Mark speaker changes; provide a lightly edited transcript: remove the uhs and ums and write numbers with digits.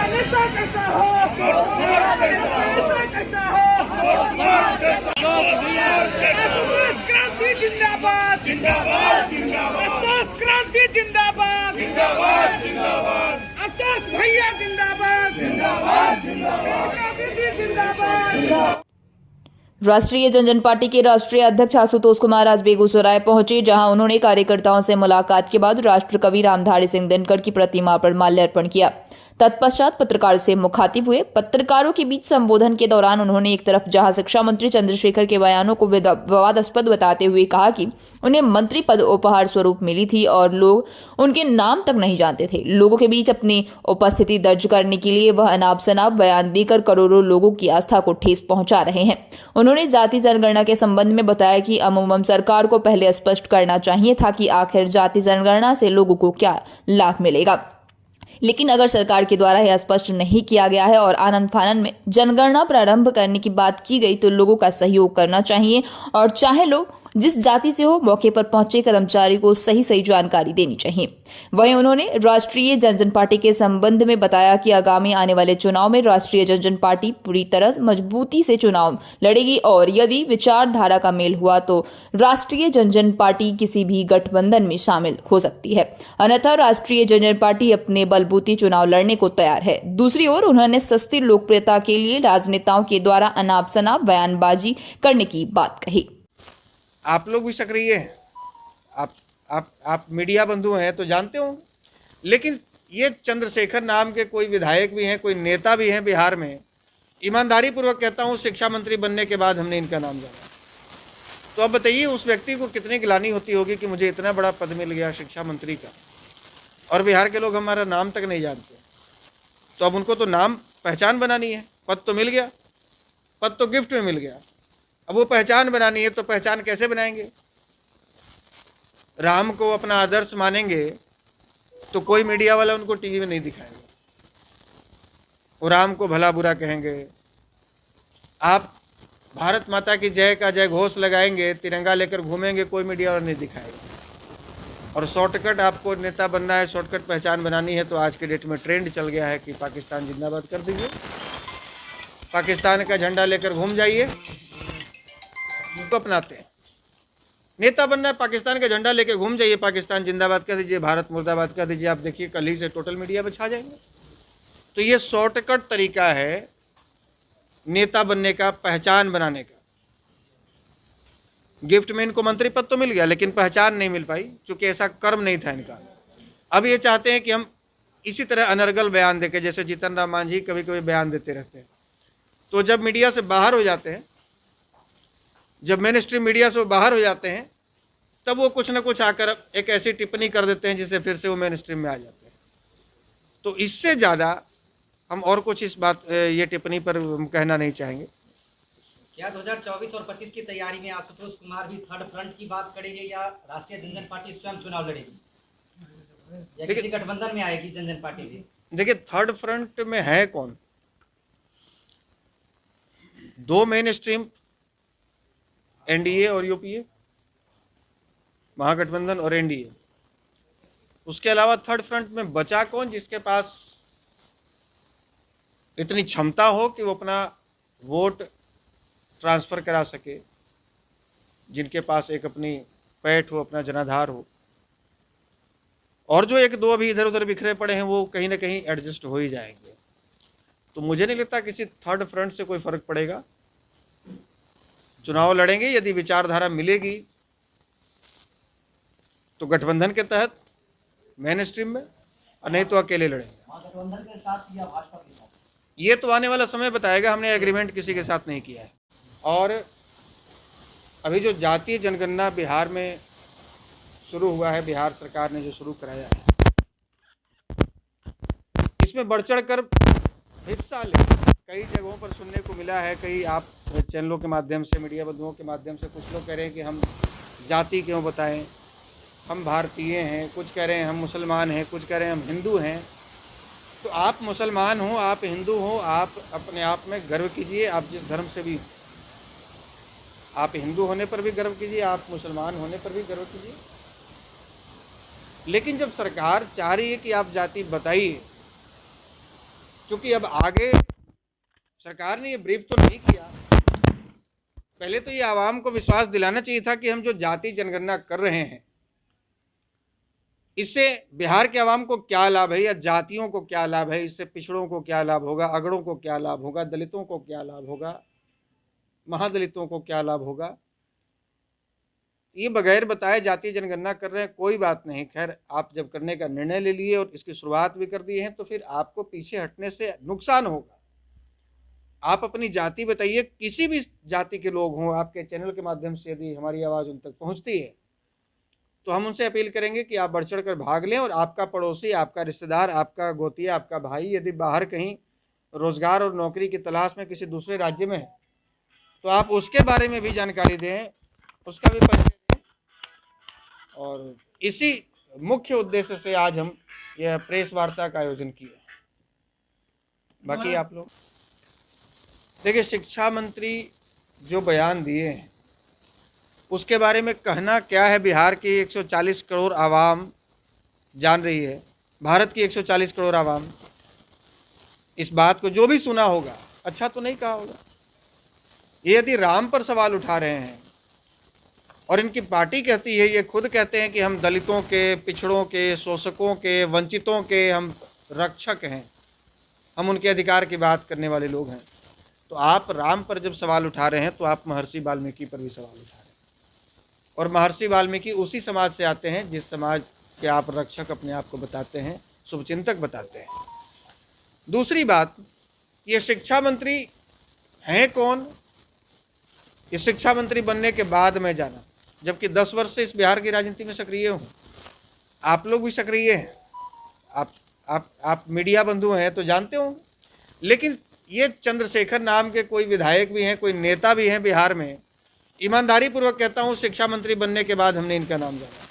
Speaker 1: क्रांति जिंदाबाद जिंदाबाद जिंदाबाद क्रांति जिंदाबाद जिंदाबाद जिंदाबाद भैया जिंदाबाद जिंदाबाद जिंदाबाद।
Speaker 2: राष्ट्रीय जनजन पार्टी के राष्ट्रीय अध्यक्ष आशुतोष कुमार आज बेगूसराय पहुंचे, जहां उन्होंने कार्यकर्ताओं से मुलाकात के बाद राष्ट्रकवि रामधारी सिंह दिनकर की प्रतिमा पर माल्यार्पण किया। तत्पश्चात पत्रकारों से मुखातिब हुए। पत्रकारों के बीच संबोधन के दौरान उन्होंने एक तरफ जहां शिक्षा मंत्री चंद्रशेखर के बयानों को विवादास्पद बताते हुए कहा कि उन्हें मंत्री पद उपहार स्वरूप मिली थी और लोग उनके नाम तक नहीं जानते थे। लोगों के बीच अपनी उपस्थिति दर्ज करने के लिए वह अनाप शनाप बयान देकर करोड़ों लोगों की आस्था को ठेस पहुंचा रहे हैं। उन्होंने जाति जनगणना के संबंध में बताया कि अमूमन सरकार को पहले स्पष्ट करना चाहिए था कि आखिर जाति जनगणना से लोगों को क्या लाभ मिलेगा, लेकिन अगर सरकार के द्वारा यह स्पष्ट नहीं किया गया है और आनन फानन में जनगणना प्रारंभ करने की बात की गई तो लोगों का सहयोग करना चाहिए और चाहे लोग जिस जाति से हो, मौके पर पहुंचे कर्मचारी को सही जानकारी देनी चाहिए। वहीं उन्होंने राष्ट्रीय जनजन पार्टी के संबंध में बताया कि आगामी आने वाले चुनाव में राष्ट्रीय जनजन पार्टी पूरी तरह मजबूती से चुनाव लड़ेगी और यदि विचारधारा का मेल हुआ तो राष्ट्रीय जनजन पार्टी किसी भी गठबंधन में शामिल हो सकती है, अन्यथा राष्ट्रीय जनजन पार्टी अपने बलबूते चुनाव लड़ने को तैयार है। दूसरी ओर उन्होंने सस्ती लोकप्रियता के लिए राजनेताओं के द्वारा अनाप शनाप बयानबाजी करने की बात कही।
Speaker 3: आप लोग भी सक्रिय हैं, आप मीडिया बंधु हैं तो जानते हो, लेकिन ये चंद्रशेखर नाम के कोई विधायक भी हैं, कोई नेता भी हैं बिहार में। ईमानदारी पूर्वक कहता हूँ, शिक्षा मंत्री बनने के बाद हमने इनका नाम जाना। तो अब बताइए उस व्यक्ति को कितनी गिलानी होती होगी कि मुझे इतना बड़ा पद मिल गया शिक्षा मंत्री का और बिहार के लोग हमारा नाम तक नहीं जानते। तो अब उनको तो नाम पहचान बनानी है। पद तो मिल गया, पद तो गिफ्ट में मिल गया, अब वो पहचान बनानी है। तो पहचान कैसे बनाएंगे? राम को अपना आदर्श मानेंगे तो कोई मीडिया वाला उनको टीवी में नहीं दिखाएगा, वो राम को भला बुरा कहेंगे। आप भारत माता की जय का जय घोष लगाएंगे, तिरंगा लेकर घूमेंगे, कोई मीडिया वाला नहीं दिखाएगा। और शॉर्टकट आपको नेता बनना है, शॉर्टकट पहचान बनानी है, तो आज के डेट में ट्रेंड चल गया है कि पाकिस्तान जिंदाबाद कर दीजिए, पाकिस्तान का झंडा लेकर घूम जाइए, तो अपनाते हैं। नेता बनना है, पाकिस्तान का झंडा लेके घूम जाइए, पाकिस्तान जिंदाबाद कर दीजिए, भारत मुर्दाबाद कर दीजिए। आप देखिए कल ही से टोटल मीडिया में छा जाएंगे। तो ये शॉर्टकट तरीका है नेता बनने का, पहचान बनाने का। गिफ्ट में इनको मंत्री पद तो मिल गया लेकिन पहचान नहीं मिल पाई, क्योंकि ऐसा कर्म नहीं था इनका। अब ये चाहते हैं कि हम इसी तरह अनर्गल बयान देके, जैसे जीतन राम मांझी कभी कभी बयान देते रहते हैं, तो जब मीडिया से बाहर हो जाते हैं, जब मेन स्ट्रीम मीडिया से वो बाहर हो जाते हैं, तब वो कुछ ना कुछ आकर एक ऐसी टिप्पणी कर देते हैं जिससे फिर से वो मेन स्ट्रीम में आ जाते हैं। तो इससे ज़्यादा हम और कुछ इस बात ये टिप्पणी पर कहना नहीं चाहेंगे।
Speaker 4: क्या 2024 और 25 की तैयारी में आशुतोष कुमार भी थर्ड फ्रंट की बात करेंगे या राष्ट्रीय जनजन पार्टी स्वयं चुनाव लड़ेगी या किसी गठबंधन में आएगी जनजन पार्टी भी? देखिए,
Speaker 3: थर्ड फ्रंट में है कौन? दो मेन स्ट्रीम, एनडीए और यूपीए, महागठबंधन और एनडीए। उसके अलावा थर्ड फ्रंट में बचा कौन जिसके पास इतनी क्षमता हो कि वो अपना वोट ट्रांसफ़र करा सके, जिनके पास एक अपनी पैठ हो, अपना जनाधार हो। और जो एक दो अभी इधर उधर बिखरे पड़े हैं वो कहीं ना कहीं एडजस्ट हो ही जाएंगे। तो मुझे नहीं लगता किसी थर्ड फ्रंट से कोई फ़र्क पड़ेगा। चुनाव लड़ेंगे, यदि विचारधारा मिलेगी तो गठबंधन के तहत मेन स्ट्रीम में, और नहीं तो अकेले लड़ेंगे।
Speaker 4: गठबंधन के साथ या भाजपा के साथ,
Speaker 3: ये तो आने वाला समय बताएगा। हमने एग्रीमेंट किसी के साथ नहीं किया है। और अभी जो जातीय जनगणना बिहार में शुरू हुआ है, बिहार सरकार ने जो शुरू कराया है, इसमें बढ़ चढ़ कर हिस्सा ले। कई जगहों पर सुनने को मिला है, कई आप चैनलों के माध्यम से, मीडिया बंधुओं के माध्यम से, कुछ लोग कह रहे हैं कि हम जाति क्यों बताएं, हम भारतीय हैं, कुछ कह रहे हैं हम मुसलमान हैं, कुछ कह रहे हैं हम हिंदू हैं। तो आप मुसलमान हो, आप हिंदू हो, आप अपने आप में गर्व कीजिए। आप जिस धर्म से भी, आप हिंदू होने पर भी गर्व कीजिए, आप मुसलमान होने पर भी गर्व कीजिए। लेकिन जब सरकार चाह रही है कि आप जाति बताइए, क्योंकि अब आगे सरकार ने ये ब्रीफ तो नहीं किया। पहले तो ये आवाम को विश्वास दिलाना चाहिए था कि हम जो जाति जनगणना कर रहे हैं इससे बिहार के आवाम को क्या लाभ है, या जातियों को क्या लाभ है, इससे पिछड़ों को क्या लाभ होगा, अगड़ों को क्या लाभ होगा, दलितों को क्या लाभ होगा, महादलितों को क्या लाभ होगा, ये बगैर बताए जातीय जनगणना कर रहे हैं। कोई बात नहीं, खैर आप जब करने का निर्णय ले लिए और इसकी शुरुआत भी कर दी है तो फिर आपको पीछे हटने से नुकसान होगा। आप अपनी जाति बताइए, किसी भी जाति के लोग हों, आपके चैनल के माध्यम से यदि हमारी आवाज़ उन तक पहुंचती है तो हम उनसे अपील करेंगे कि आप बढ़ चढ़ कर भाग लें, और आपका पड़ोसी, आपका रिश्तेदार, आपका गोतिया, आपका भाई यदि बाहर कहीं रोजगार और नौकरी की तलाश में किसी दूसरे राज्य में है तो आप उसके बारे में भी जानकारी दें, उसका भी परिचय दें। और इसी मुख्य उद्देश्य से आज हम यह प्रेस वार्ता का आयोजन किया। बाकी आप लोग देखिए, शिक्षा मंत्री जो बयान दिए हैं उसके बारे में कहना क्या है, बिहार की 140 करोड़ आवाम जान रही है, भारत की 140 करोड़ आवाम इस बात को जो भी सुना होगा अच्छा तो नहीं कहा होगा। ये यदि राम पर सवाल उठा रहे हैं और इनकी पार्टी कहती है, ये खुद कहते हैं कि हम दलितों के, पिछड़ों के, शोषकों के, वंचितों के हम रक्षक हैं, हम उनके अधिकार की बात करने वाले लोग हैं, तो आप राम पर जब सवाल उठा रहे हैं तो आप महर्षि वाल्मीकि पर भी सवाल उठा रहे हैं। और महर्षि वाल्मीकि उसी समाज से आते हैं जिस समाज के आप रक्षक अपने आप को बताते हैं, शुभचिंतक बताते हैं। दूसरी बात, ये शिक्षा मंत्री हैं कौन, ये शिक्षा मंत्री बनने के बाद मैं जाना, जबकि 10 वर्ष से इस बिहार की राजनीति में सक्रिय हूँ। आप लोग भी सक्रिय हैं, आप मीडिया बंधु हैं तो जानते होंगे। लेकिन ये चंद्रशेखर नाम के कोई विधायक भी हैं, कोई नेता भी हैं बिहार में, ईमानदारी पूर्वक कहता हूँ शिक्षा मंत्री बनने के बाद हमने इनका नाम जाना।